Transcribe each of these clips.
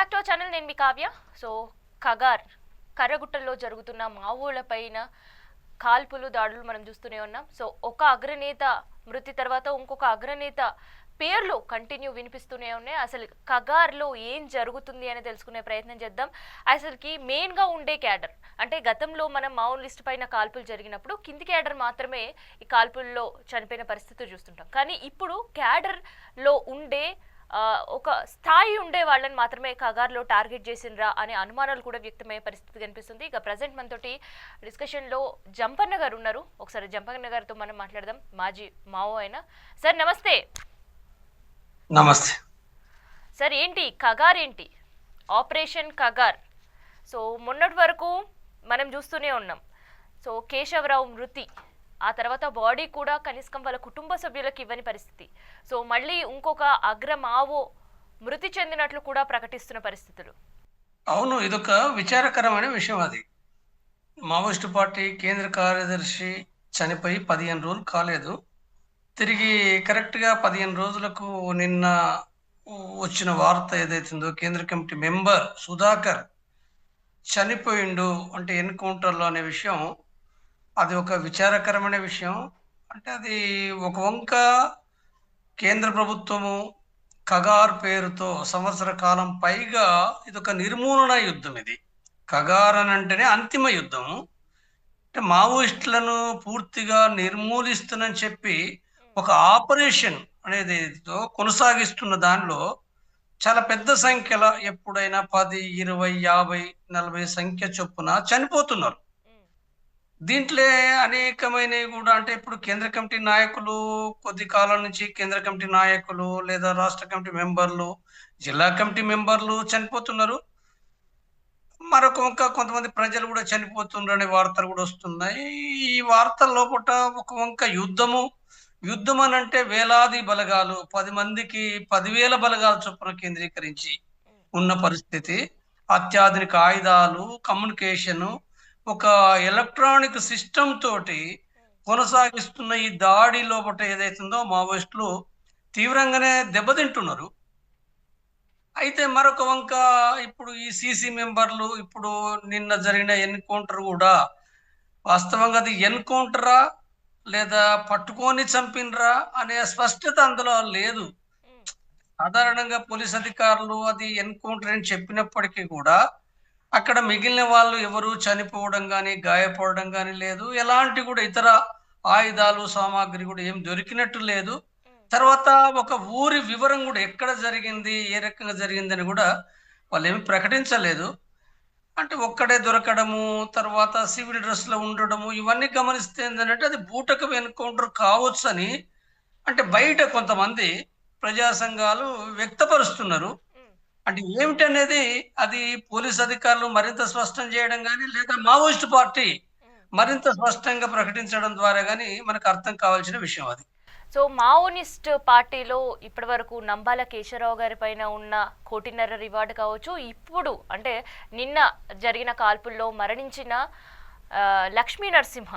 Back to our channel. నేను మీ Kavya. So Kagar కర్రగుట్టల్లో జరుగుతున్న మావోలపైన కాల్పులు దాడులు మనం చూస్తూనే ఉన్నాం. సో ఒక అగ్రనేత మృతి తర్వాత ఇంకొక అగ్రనేత పేర్లు కంటిన్యూ వినిపిస్తూనే ఉన్నాయి. అసలు కగార్లో ఏం జరుగుతుంది అని తెలుసుకునే ప్రయత్నం చేద్దాం. అసలుకి మెయిన్గా ఉండే క్యాడర్ అంటే గతంలో మనం మావోయిస్ట్ పైన కాల్పులు జరిగినప్పుడు కింది క్యాడర్ మాత్రమే ఈ కాల్పుల్లో చనిపోయిన పరిస్థితి చూస్తుంటాం. కానీ ఇప్పుడు క్యాడర్లో ఉండే ఒక స్థాయి ఉండే వాళ్ళని మాత్రమే కగార్లో టార్గెట్ చేసిండ్రా అనే అనుమానాలు కూడా వ్యక్తమయ్యే పరిస్థితి కనిపిస్తుంది. ఇక ప్రజెంట్ మనతోటి డిస్కషన్లో జంపన్న గారు ఉన్నారు. ఒకసారి జంపన్న గారితో మనం మాట్లాడదాం. మాజీ మావో అయినా సార్, నమస్తే. నమస్తే సార్, ఏంటి కగార్, ఏంటి ఆపరేషన్ కగార్? సో మొన్నటి వరకు మనం చూస్తూనే ఉన్నాం. సో కేశవరావు మృతి, ఆ తర్వాత బాడీ కూడా కనీసం వాళ్ళ కుటుంబ సభ్యులకు ఇవ్వని పరిస్థితి. సో మళ్ళీ ఇంకొక అగ్రమావో మృతి చెందినట్లు కూడా ప్రకటిస్తున్న పరిస్థితులు. అవును, ఇదొక విచారకరమైన విషయం. అది మావోయిస్టు పార్టీ కేంద్ర కార్యదర్శి చనిపోయి 15 రోజులు కాలేదు. తిరిగి కరెక్ట్గా 15 రోజులకు నిన్న వచ్చిన వార్త ఏదైతుందో కేంద్ర కమిటీ మెంబర్ సుధాకర్ చనిపోయిండు అంటే ఎన్కౌంటర్లో అనే విషయం, అది ఒక విచారకరమైన విషయం. అంటే అది ఒక వంక కేంద్ర ప్రభుత్వము కగార్ పేరుతో సంవత్సర కాలం పైగా ఇదొక నిర్మూలన యుద్ధం. ఇది కగార్ అని అంటేనే అంతిమ యుద్ధం. అంటే మావోయిస్టులను పూర్తిగా నిర్మూలిస్తున్నని చెప్పి ఒక ఆపరేషన్ అనేది కొనసాగిస్తున్న దానిలో చాలా పెద్ద సంఖ్యలో ఎప్పుడైనా 10, 20, 50, 40 సంఖ్య చొప్పున చనిపోతున్నారు. దీంట్లో అనేకమైనవి కూడా, అంటే ఇప్పుడు కేంద్ర కమిటీ నాయకులు, కొద్ది కాలం నుంచి కేంద్ర కమిటీ నాయకులు లేదా రాష్ట్ర కమిటీ మెంబర్లు, జిల్లా కమిటీ మెంబర్లు చనిపోతున్నారు. మరొక వంక కొంతమంది ప్రజలు కూడా చనిపోతున్నారు అనే వార్తలు కూడా వస్తున్నాయి. ఈ వార్తల లోపల ఒక వంక యుద్ధం అని అంటే వేలాది బలగాలు, 10 మందికి 10,000 బలగాలు చొప్పున కేంద్రీకరించి ఉన్న పరిస్థితి. అత్యాధునిక ఆయుధాలు, కమ్యూనికేషను, ఒక ఎలక్ట్రానిక్ సిస్టమ్ తోటి కొనసాగిస్తున్న ఈ దాడి లోపల ఏదైతుందో మావోయిస్టులు తీవ్రంగానే దెబ్బతింటున్నారు. అయితే మరొక వంక ఇప్పుడు ఈ సీసీ మెంబర్లు, ఇప్పుడు నిన్న జరిగిన ఎన్కౌంటర్ కూడా వాస్తవంగా అది ఎన్కౌంటరా లేదా పట్టుకొని చంపినరా అనే స్పష్టత అందులో లేదు. సాధారణంగా పోలీస్ అధికారులు అది ఎన్కౌంటర్ అని చెప్పినప్పటికీ కూడా అక్కడ మిగిలిన వాళ్ళు ఎవరు చనిపోవడం కానీ గాయపడడం కానీ లేదు. ఎలాంటి కూడా ఇతర ఆయుధాలు సామాగ్రి కూడా ఏం దొరికినట్టు లేదు. తర్వాత ఒక ఊరి వివరం కూడా ఎక్కడ జరిగింది, ఏ రకంగా జరిగిందని కూడా వాళ్ళు ఏమి ప్రకటించలేదు. అంటే ఒక్కడే దొరకడము, తర్వాత సివిల్ డ్రెస్ లో ఉండడము, ఇవన్నీ గమనిస్తే ఏంటంటే అది బూటకం ఎన్కౌంటర్ కావచ్చు అని అంటే బయట కొంతమంది ప్రజా సంఘాలు వ్యక్తపరుస్తున్నారు. అంటే ఏమిటనేది అది పోలీస్ అధికారులు మరింత స్పష్టం చేయడం కానీ లేదా మావోయిస్ట్ పార్టీ మరింత స్పష్టంగా ప్రకటించడం ద్వారా కానీ మనకు అర్థం కావాల్సిన విషయం అది. సో మావోయిస్ట్ పార్టీలో ఇప్పటి వరకు నంబాల కేశవరావు గారి పైన ఉన్న 1.5 కోటి రివార్డు కావచ్చు, ఇప్పుడు అంటే నిన్న జరిగిన కాల్పుల్లో మరణించిన లక్ష్మీ నరసింహ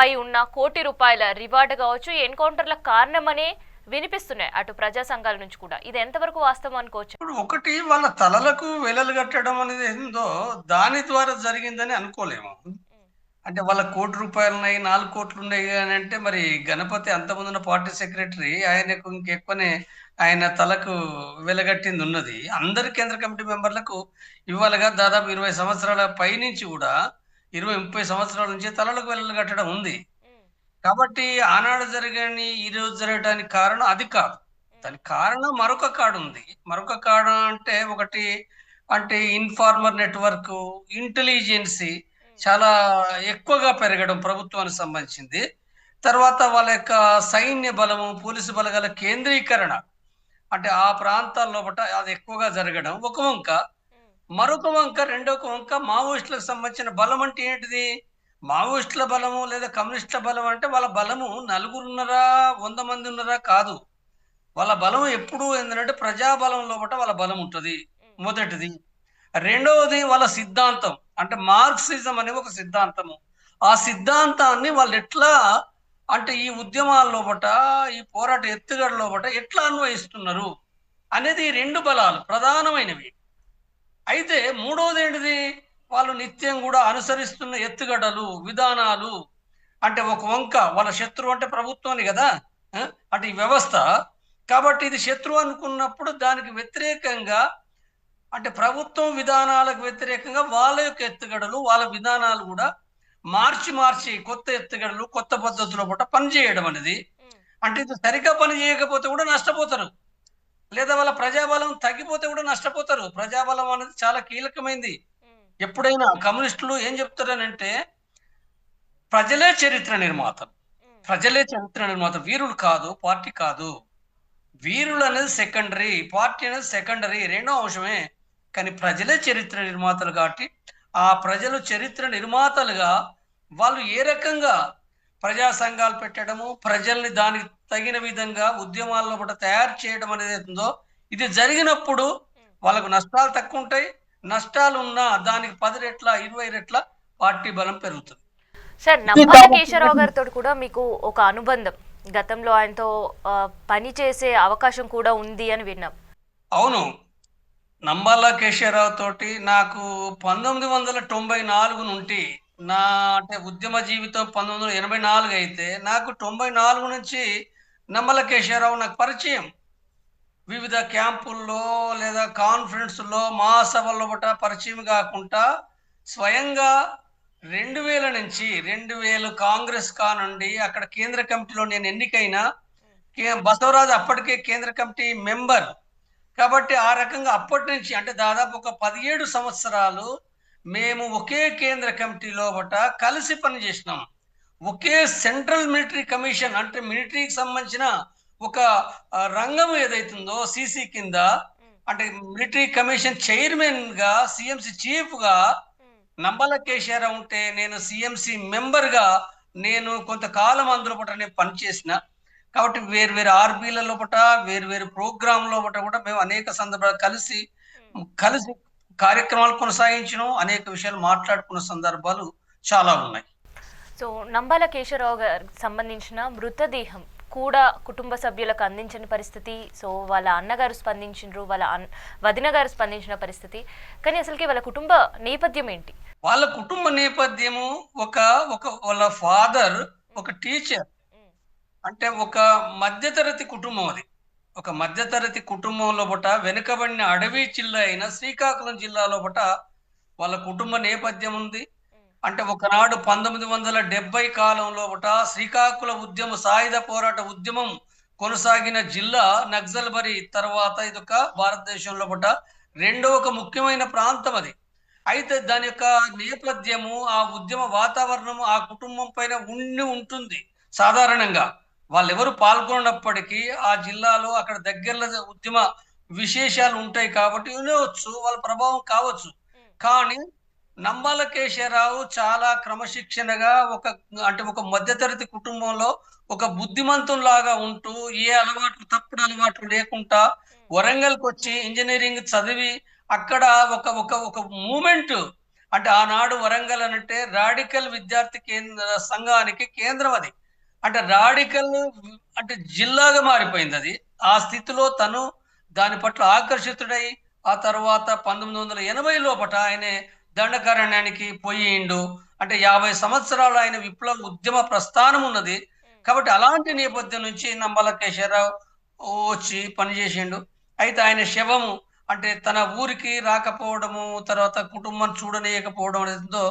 పై ఉన్న ₹1,00,00,000 రివార్డు కావచ్చు, ఎన్కౌంటర్ల కారణమనే వినిపిస్తున్నాయి అటు ప్రజా సంఘాల నుంచి కూడా. ఇది ఎంతవరకు వాస్తవం అనుకోవచ్చు? ఇప్పుడు ఒకటి, వాళ్ళ తలలకు వెలలు కట్టడం అనేది ఏందో దాని ద్వారా జరిగిందని అనుకోలేము. అంటే వాళ్ళ ₹1,00,00,000 ఉన్నాయి, 4 కోట్లు ఉన్నాయి అని అంటే మరి గణపతి అంతకుముందున్న పార్టీ సెక్రటరీ ఆయనకు ఇంకెక్కువనే ఆయన తలకు వెలగట్టింది ఉన్నది. అందరి కేంద్ర కమిటీ మెంబర్లకు ఇవ్వాలిగా. దాదాపు 20 సంవత్సరాల పైనుంచి కూడా 20, 30 సంవత్సరాల నుంచి తలలకు వెలలు కట్టడం ఉంది. కాబట్టి ఆనాడు జరగని ఈ రోజు జరగడానికి కారణం అది కాదు. దానికి కారణం మరొక కాడు ఉంది. మరొక కాడు అంటే ఒకటి, అంటే ఇన్ఫార్మర్ నెట్వర్క్, ఇంటెలిజెన్సీ చాలా ఎక్కువగా పెరగడం ప్రభుత్వానికి సంబంధించింది. తర్వాత వాళ్ళ యొక్క సైన్య బలము, పోలీసు బలగాల కేంద్రీకరణ, అంటే ఆ ప్రాంతాల లోపల అది ఎక్కువగా జరగడం ఒక వంక. మరొక వంక, రెండొక వంక మావోయిస్టులకు సంబంధించిన బలం అంటే ఏంటిది? మావోయిస్టుల బలము లేదా కమ్యూనిస్టుల బలం అంటే వాళ్ళ బలము 4 ఉన్నారా, 100 మంది ఉన్నారా కాదు. వాళ్ళ బలం ఎప్పుడు ఏంటంటే ప్రజాబలం లోపల వాళ్ళ బలం ఉంటుంది, మొదటిది. రెండవది వాళ్ళ సిద్ధాంతం, అంటే మార్క్సిజం అనే ఒక సిద్ధాంతము. ఆ సిద్ధాంతాన్ని వాళ్ళు ఎట్లా అంటే ఈ ఉద్యమాల లోపట, ఈ పోరాట ఎత్తుగడ లోపట ఎట్లా అన్వయిస్తున్నారు అనేది 2 బలాలు ప్రధానమైనవి. అయితే మూడోది ఏంటిది? వాళ్ళు నిత్యం గూడా అనుసరిస్తున్న ఎత్తుగడలు, విధానాలు అంటే ఒక వంక వాళ్ళ శత్రువు అంటే ప్రభుత్వాన్ని గదా! ఆ! అంటే ఈ వ్యవస్థ. కాబట్టి ఇది శత్రువు అనుకున్నప్పుడు దానికి వ్యతిరేకంగా అంటే ప్రభుత్వం విధానాలకు వ్యతిరేకంగా వాళ్ళ యొక్క ఎత్తుగడలు, వాళ్ళ విధానాలు గూడా మార్చి కొత్త ఎత్తుగడలు, కొత్త పద్ధతిలో పూట పనిజేయడం అనేది. హ్మ్. అంటే ఇది సరిగ్గా పని జేయకపోతే గూడా నష్టపోతారు. లేదా వాళ్ళ ప్రజాబలం తగ్గిపోతే గూడా నష్టపోతారు. ప్రజాబలం అనేది చాలా కీలకమైంది. హ్మ్. ఎప్పుడైనా కమ్యూనిస్టులు ఏం జెప్తారనంటే, ప్రజలే చరిత్ర నిర్మాతలు. హ్మ్. ప్రజలే చరిత్ర నిర్మాత. వీరులు కాదు, పార్టీ కాదు. వీరులనేది సెకండరీ. పార్టీ అనేది సెకండరీ. రెండో అంశమే. కానీ ప్రజలే చరిత్ర నిర్మాతలు కాబట్టి, ఆ ప్రజలు చరిత్ర నిర్మాతలుగా వాళ్ళు ఏ రకంగా ప్రజా సంఘాలు పెట్టడము, ప్రజల్ని దానికి తగిన విధంగా ఉద్యమాల్లో కూడా తయారు చేయడం అనేదుందో, ఇది జరిగినప్పుడు హ్మ్. వాళ్ళకు నష్టాలు తక్కువుంటాయి. నష్టాలున్నా దానికి 10 రెట్ల, 20 రెట్ల పార్టీ బలం పెరుగుతది. సార్, ఇది నంబాల కాబట్టి కేశవరావు గారితోటి కూడా మీకు ఒక అనుబంధం, గతంలో ఆయనతో పని చేసే అవకాశం కూడా ఉంది అని విన్నాం. అవును. నంబాల కేశవరావు తోటి నాకు 1994 నుండి నా అంటే ఉద్యమ జీవితం 1984 అయితే, నాకు 94 నుంచి నమ్మల కేశవరావు నాకు పరిచయం. వివిధ క్యాంపుల్లో లేదా కాన్ఫరెన్స్‌లో, మహాసభల్లో బట పరిచయం గాకుండా, స్వయంగా 2000 నుంచి 2000 కాంగ్రెస్ కానుండి అక్కడ కేంద్ర కమిటీలో నేను ఎన్నికైన బసవరాజు అప్పటికే కేంద్ర కమిటీ మెంబర్. కాబట్టి ఆ రకంగా అప్పటినుంచి అంటే దాదాపు ఒక 17 సంవత్సరాలు మేము ఒకే కేంద్ర కమిటీలో కలిసి పనిచేసినాం. ఒకే సెంట్రల్ మిలిటరీ కమిషన్ అంటే మిలిటరీకి సంబంధించిన ఒక రంగం ఏదైతుందో సీసీ కింద హ్మ్. అంటే మిలిటరీ కమిషన్ చైర్మన్‌గా, సీఎంసీ చీఫ్‌గా హ్మ్. నంబల కేశవరావు ఉంటే నేను సీఎంసీ మెంబర్‌గా నేను కొంతకాలం అందులో నేను పనిచేసిన. కాబట్టి వేరు వేరు ఆర్‌బీల లోపట, వేరు వేరు ప్రోగ్రామ్ లోపట కూడా మేము అనేక సందర్భాలు కలిసి, హ్మ్. కలిసి కార్యక్రమాలు కొనసాగించినాం. అనేక విషయాలు మాట్లాడుకున్న సందర్భాలు చాలా ఉన్నాయి. సో నంబాల కేశవరావు గారికి సంబంధించిన మృతదేహం కూడా కుటుంబ సభ్యులకు అందించని పరిస్థితి. సో వాళ్ళ అన్నగారు స్పందించిండ్రు, వాళ్ళ వదిన గారు స్పందించిన పరిస్థితి. కానీ అసలుకి వాళ్ళ కుటుంబ నేపథ్యం ఏంటి? వాళ్ళ కుటుంబ నేపథ్యము ఒక ఒక వాళ్ళ ఫాదర్ హ్మ్. ఒక టీచర్. హ్మ్. అంటే ఒక మధ్య తరగతి కుటుంబం అది. ఒక మధ్య తరగతి కుటుంబంలో వెనుకబడిన అడవి జిల్లా అయిన శ్రీకాకుళం జిల్లాలో వాళ్ళ కుటుంబ నేపథ్యం ఉంది. హ్మ్. అంటే ఒకనాడు 1970 కాలంలో శ్రీకాకుళ ఉద్యమ సాయుధ పోరాట ఉద్యమం కొనసాగిన జిల్లా నక్సల్బరి తర్వాత ఇదొక భారతదేశంలో రెండో ఒక ముఖ్యమైన ప్రాంతం అది. అయితే దాని యొక్క నేపథ్యము, ఆ ఉద్యమ వాతావరణము ఆ కుటుంబం పైన ఉంటుంది సాధారణంగా. వాళ్ళెవరు పాల్గొననప్పటికీ ఆ జిల్లాలో అక్కడ దగ్గరలో ఉద్యమ విశేషాలు ఉంటాయి కాబట్టి ఉండవచ్చు. వాళ్ళ ప్రభావం కావచ్చు. హ్మ్. కానీ నంబాల కేశవరావు చాలా క్రమశిక్షణగా అంటే ఒక మధ్య తరగతి కుటుంబంలో ఒక బుద్ధిమంతుల్లాగా ఉంటూ, ఏ అలవాట్లు తప్పుడు అలవాట్లు లేకుండా హ్మ్. వరంగల్‌కొచ్చి ఇంజినీరింగ్ చదివి అక్కడ ఒక ఒక ఒక మూవ్‌మెంట్ అంటే ఆనాడు వరంగల్ అనంటే రాడికల్ విద్యార్థి సంఘానికి కేంద్రం అది. అంటే రాడికల్ అంటే జిల్లాగా మారిపోయిందది. ఆ స్థితిలో తను దాని పట్ల ఆకర్షితుడై, ఆ తర్వాత 1980 లోపట ఆయనే దండకారణ్యానికి పోయిండు. అంటే 50 సంవత్సరాలు ఆయన విప్లవ ఉద్యమ ప్రస్థానం ఉన్నది. హ్మ్. కాబట్టి అలాంటి నేపథ్యం నుంచి నంబాల కేశవరావు వచ్చి పనిచేసిండు. అయితే ఆయన శవము అంటే తన ఊరికి రాకపోవడము, తర్వాత కుటుంబం చూడనీయకపోవడం అనేదో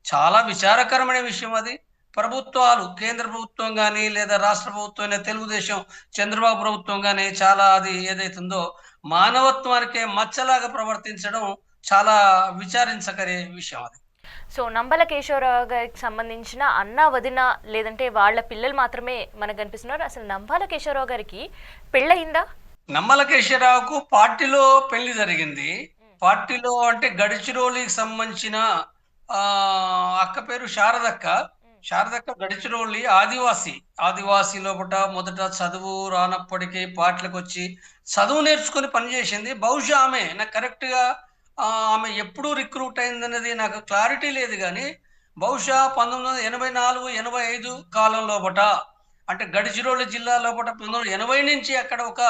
చాలా విచారకరమైన విషయం అది. ప్రభుత్వాలు కేంద్ర ప్రభుత్వం గాని, లేదా రాష్ట్ర ప్రభుత్వం అయిన తెలుగుదేశం, చంద్రబాబు ప్రభుత్వం గాని చాలా అది ఏదైతుందో మానవత్వానికే మచ్చలాగా ప్రవర్తించడం చాలా విచారించకరే విషయం అది. సో నంబల కేశవరావు గారికి సంబంధించిన అన్న వదిన లేదంటే వాళ్ళ పిల్లలు మాత్రమే మనకు కనిపిస్తున్నారు. అసలు నంబాల కేశవరావు గారికి పెళ్ళయిందా? నమ్మల కేశవరావుకు పార్టీలో పెళ్లి జరిగింది. హ్మ్. పార్టీలో అంటే గడిచిరోలికి సంబంధించిన అక్క పేరు శారదక్క. హ్మ్. శారదక్క గడిచిరోలి ఆదివాసి. ఆదివాసి లోపట మొదట చదువు రానప్పటికీ పార్టీలకొచ్చి చదువు నేర్చుకొని పనిచేసింది. బహుశా ఆమె నాకు కరెక్ట్‌గా ఆమె ఎప్పుడు రిక్రూట్ అయిందనేది నాకు క్లారిటీ లేదు గానీ, బహుశా 1984, 85 కాలం లోపట అంటే గడిచిరోలి జిల్లా లోపట 1980 నుంచి అక్కడ ఒక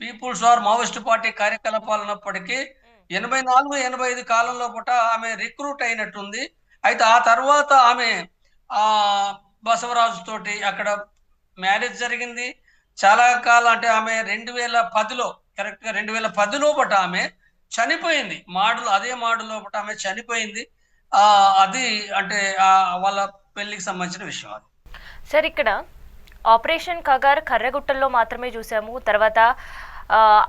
పీపుల్స్ వార్ మావోయిస్ట్ పార్టీ కార్యకలాపాలు ఉన్నప్పటికీ, హ్మ్. 84, 85 కాలంలో పూట ఆమె రిక్రూట్ అయినట్టుంది. అయితే ఆ తర్వాత ఆమె బసవరాజు తోటి అక్కడ మ్యారేజ్ జరిగింది. చాలా కాలం అంటే ఆమె 2010లో కరెక్ట్‌గా 2010 పూట ఆమె చనిపోయింది. అదే మాడులో పూట ఆమె చనిపోయింది. అది అంటే వాళ్ళ పెళ్ళికి సంబంధించిన విషయం అది. సార్ ఇక్కడ ఆపరేషన్ కగార్ కర్రెగుట్టల్లో మాత్రమే చూసాము. తర్వాత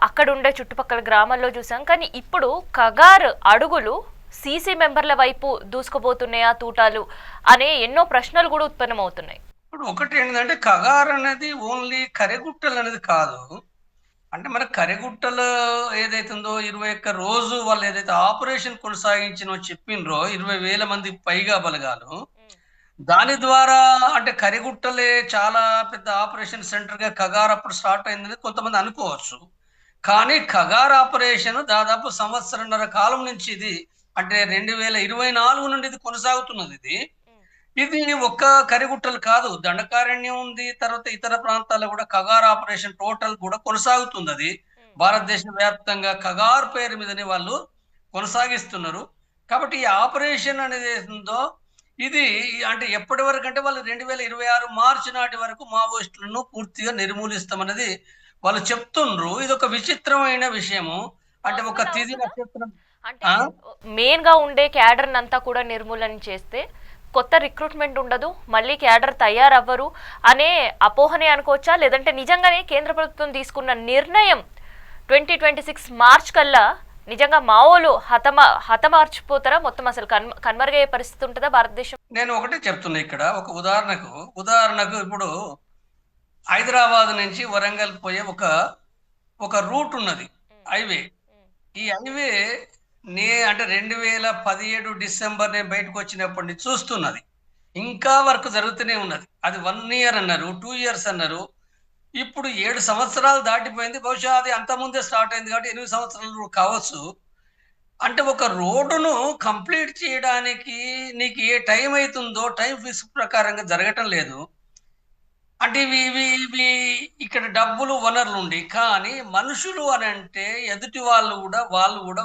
అక్కడ ఉండే చుట్టుపక్కల గ్రామాల్లో చూసాం. కానీ ఇప్పుడు కగార్ అడుగులు సీసీ మెంబర్ల వైపు దూసుకుపోతున్నాయా తూటాలు అనే ఎన్నో ప్రశ్నలు కూడా ఉత్పన్నమవుతున్నాయి. ఇప్పుడు ఒకటి ఏంటంటే కగార్ అనేది ఓన్లీ కరెగుట్టలు అనేది కాదు. అంటే మన కరెగుట్టలో ఏదైతుందో 21 రోజు వాళ్ళు ఏదైతే ఆపరేషన్ కొనసాగించినో చెప్పినరో 20,000 మంది పైగా బలగాలు. దాని ద్వారా అంటే కరిగుట్టలే చాలా పెద్ద ఆపరేషన్ సెంటర్‌గా కగార్ అప్పుడు స్టార్ట్ అయిందని కొంతమంది అనుకోవచ్చు. కానీ కగార్ ఆపరేషన్ దాదాపు సంవత్సరన్నర కాలం నుంచి ఇది అంటే 2024 నుండి ఇది కొనసాగుతున్నది ఇది. ఇది ఒక్క కరిగుట్టలు కాదు. దండకారణ్యం ఉంది. తర్వాత ఇతర ప్రాంతాల్లో కూడా కగార్ ఆపరేషన్ టోటల్ కూడా కొనసాగుతుందది. భారతదేశ వ్యాప్తంగా కగార్ పేరు మీదనే వాళ్ళు కొనసాగిస్తున్నారు. కాబట్టి ఈ ఆపరేషన్ అనేది ఉందో ఇది అంటే ఎప్పటి వరకంటే వాళ్ళు 2026 మార్చి నాటి వరకు మావోయిస్టులను పూర్తిగా నిర్మూలిస్తామన్నది వాళ్ళు చెప్తుండ్రు. ఇదొక విచిత్రమైన విషయము. అంటే ఒక పాసిబుల్ తిథి అవుతుందా? నక్షత్రం అంటే ఆ! మెయిన్ గా ఉండే క్యాడర్ అంతా కూడా నిర్మూలన చేస్తే కొత్త రిక్రూట్మెంట్ ఉండదు, మళ్ళీ క్యాడర్ తయారవ్వరు అనే అపోహనే అనుకోవచ్చా? లేదంటే నిజంగానే కేంద్ర ప్రభుత్వం తీసుకున్న నిర్ణయం 2026 మార్చ్ కల్లా నిజంగా మావోలు హతమార్చిపోతారా? మొత్తం అసలు కన్మరుగయ్యే పరిస్థితి ఉంటుందా భారతదేశం? నేను ఒకటే చెప్తున్నా ఇక్కడ. ఒక ఉదాహరణకు ఇప్పుడు హైదరాబాద్ నుంచి వరంగల్ పోయే ఒక రూట్ ఉన్నది. హైవే. ఈ హైవే అంటే 2017 డిసెంబర్ నేను బయటకొచ్చినప్పటి నుంచి చూస్తున్నది. ఇంకా వర్క్ జరుగుతూనే ఉన్నది. అది 1 ఇయర్ అన్నారు, 2 ఇయర్స్ అన్నారు. ఇప్పుడు 7 సంవత్సరాలు దాటిపోయింది. బహుశా అది అంతకుముందే స్టార్ట్ అయింది కాబట్టి 8 సంవత్సరాలు కావచ్చు. అంటే ఒక రోడ్డును కంప్లీట్ చేయడానికి నీకు ఏ టైం అయితుందో టైం ఫిక్స్ ప్రకారంగా జరగటం లేదు. అంటే ఇవి ఇక్కడ డబ్బులు వనరులుండి కానీ మనుషులు అనంటే ఎదుటి వాళ్ళు కూడా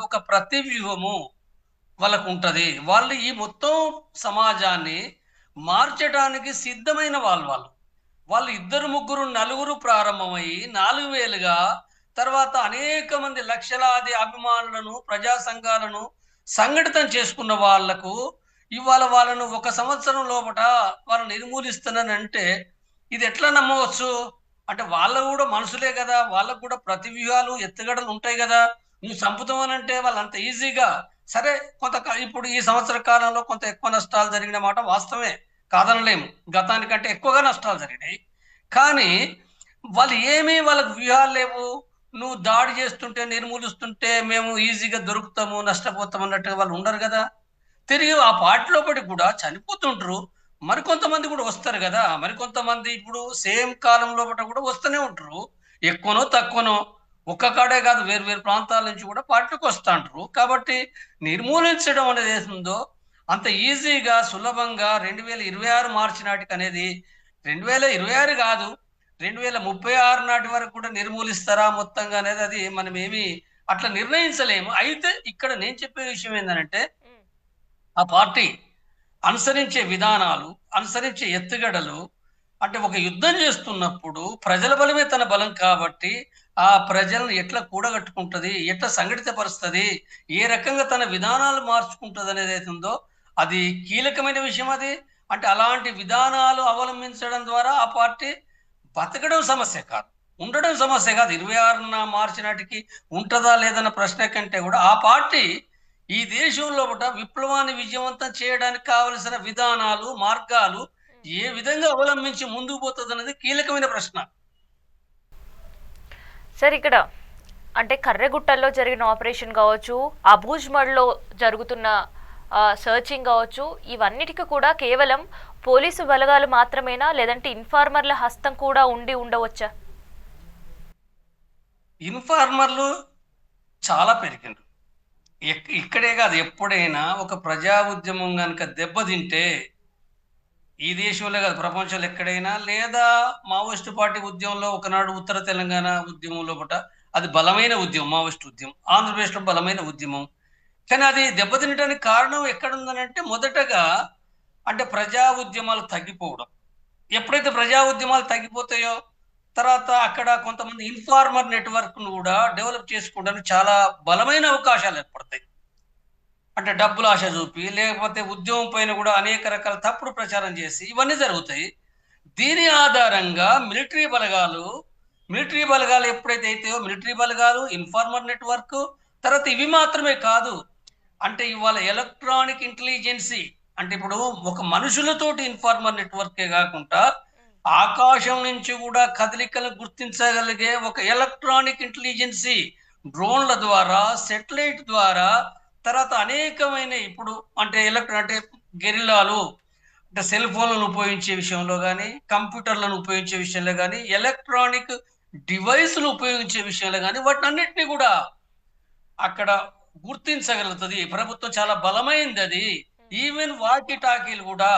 ఒక ప్రతివ్యూహము వాళ్ళకుంటది. వాళ్ళు ఈ మొత్తం సమాజాన్ని మార్చడానికి సిద్ధమైన వాళ్ళు. వాళ్ళు ఇద్దరు, ముగ్గురు, నలుగురు ప్రారంభమయ్యి 4,000గా తర్వాత అనేక మంది లక్షలాది అభిమానులను, ప్రజా సంఘాలను సంఘటితం చేసుకున్న వాళ్లకు ఇవాళ వాళ్ళను ఒక సంవత్సరం లోపట వాళ్ళని నిర్మూలిస్తున్నానంటే ఇది ఎట్లా నమ్మవచ్చు? అంటే వాళ్ళు కూడా మనుషులే గదా! వాళ్ళకు కూడా ప్రతివ్యూహాలు, ఎత్తుగడలు ఉంటాయి గదా! నువ్వు చంపుతావనంటే వాళ్ళంత ఈజీగా సరే ఇప్పుడు ఈ సంవత్సర కాలంలో కొంత ఎక్కువ నష్టాలు జరిగిన మాట వాస్తవమే. కాదనలేము. గతానికంటే ఎక్కువగా నష్టాలు జరిగినాయి. కానీ వాళ్ళకు వ్యూహాలు లేవు. నువ్వు దాడి చేస్తుంటే, నిర్మూలిస్తుంటే మేము ఈజీగా దొరుకుతాము, నష్టపోతాం అన్నట్టుగా వాళ్ళు ఉండరు గదా! తిరిగి ఆ పార్టీ లోపటికి కూడా చనిపోతుంటరు. మరికొంతమంది కూడా వస్తారు గదా! మరికొంతమంది ఇప్పుడు సేమ్ కాలం లోపట కూడా వస్తూనే ఉంటరు. ఎక్కువనో, తక్కువనో ఒక్క కాడే కాదు వేరు వేరు ప్రాంతాల నుంచి కూడా పార్టీలోకి వస్తాంటరు. కాబట్టి నిర్మూలించడం అనేది ఏదుందో అంత ఈజీగా, సులభంగా 2026 మార్చి నాటికనేది 2026 కాదు 2036 నాటి వరకు కూడా నిర్మూలిస్తారా మొత్తంగా అనేది అది మనమేమి అట్లా నిర్ణయించలేము. అయితే ఇక్కడ నేను చెప్పే విషయం ఏందనంటే ఆ పార్టీ అనుసరించే విధానాలు, అనుసరించే ఎత్తుగడలు అంటే ఒక యుద్ధం చేస్తున్నప్పుడు ప్రజల బలమే తన బలం కాబట్టి, ఆ ప్రజలను ఎట్లా కూడగట్టుకుంటది, ఎట్లా సంఘటితపరుస్తది, ఏ రకంగా తన విధానాలు మార్చుకుంటదనేదైతే ఉందో అది కీలకమైన విషయం అది. అంటే అలాంటి విధానాలు అవలంబించడం ద్వారా ఆ పార్టీ బతకడం సమస్య కాదు. ఉండడం సమస్య కాదు. 26న మార్చి నాటికి ఉంటదా లేదన్న ప్రశ్న కంటే కూడా ఆ పార్టీ ఈ దేశంలో విప్లవాన్ని విజయవంతం చేయడానికి కావలసిన విధానాలు, మార్గాలు ఏ విధంగా అవలంబించి ముందుకు పోతదన్నది కీలకమైన ప్రశ్న. సార్ ఇక్కడ అంటే కర్రెగుట్టల్లో జరిగిన ఆపరేషన్ కావచ్చు, అబూజ్మడ్లో జరుగుతున్న సర్చింగ్ కావచ్చు, ఇవన్నిటికీ కూడా కేవలం పోలీసు బలగాలు మాత్రమేనా? లేదంటే ఇన్ఫార్మర్ల హస్తం కూడా ఉండవచ్చా? ఇన్ఫార్మర్లు చాలా పెరిగిండ్రు. ఇక్కడే కాదు ఎప్పుడైనా ఒక ప్రజా ఉద్యమం గనుక దెబ్బతింటే ఈ దేశంలో కాదు ప్రపంచంలో ఎక్కడైనా లేదా మావోయిస్టు పార్టీ ఉద్యమంలో ఒకనాడు ఉత్తర తెలంగాణ ఉద్యమంలో అది బలమైన ఉద్యమం, మావోయిస్ట్ ఉద్యమం. ఆంధ్రప్రదేశ్‌లో బలమైన ఉద్యమం. కానీ అది దెబ్బతినటానికి కారణం ఎక్కడుందనంటే మొదటగా అంటే ప్రజా ఉద్యమాలు తగ్గిపోవడం. ఎప్పుడైతే ప్రజా ఉద్యమాలు తగ్గిపోతాయో, తర్వాత అక్కడ కొంతమంది ఇన్ఫార్మర్ నెట్‌వర్క్‌ను గూడా డెవలప్ చేసుకోవడానికి చాలా బలమైన అవకాశాలు ఏర్పడతాయి. అంటే డబ్బుల ఆశ చూపి, లేకపోతే ఉద్యమం పైన గూడా అనేక రకాల తప్పుడు ప్రచారం చేసి ఇవన్నీ జరుగుతాయి. దీని ఆధారంగా మిలిటరీ బలగాలు ఎప్పుడైతే అయితాయో మిలిటరీ బలగాలు, ఇన్ఫార్మర్ నెట్‌వర్క్ తర్వాత ఇవి మాత్రమే కాదు. అంటే ఇవాళ ఎలక్ట్రానిక్ ఇంటెలిజెన్సీ అంటే ఇప్పుడు ఒక మనుషులతోటి ఇన్ఫార్మర్ నెట్‌వర్కే గాకుండా ఆకాశం నుంచి గూడా కదలికలను గుర్తించగలిగే ఒక ఎలక్ట్రానిక్ ఇంటెలిజెన్సీ డ్రోన్‌ల ద్వారా, శాటిలైట్ ద్వారా తర్వాత అనేకమైన ఇప్పుడు అంటే అంటే గెరిల్లాలు అంటే సెల్ ఫోన్‌లను ఉపయోగించే విషయంలో గాని, కంప్యూటర్‌లను ఉపయోగించే విషయంలో గాని, ఎలక్ట్రానిక్ డివైస్‌లు ఉపయోగించే విషయంలో గాని వాటినన్నిటిని గూడా అక్కడ గుర్తించగలుగుతది. ప్రభుత్వం చాలా బలమైందది. హ్మ్. ఈవెన్ వాకీ టాకీలు గూడా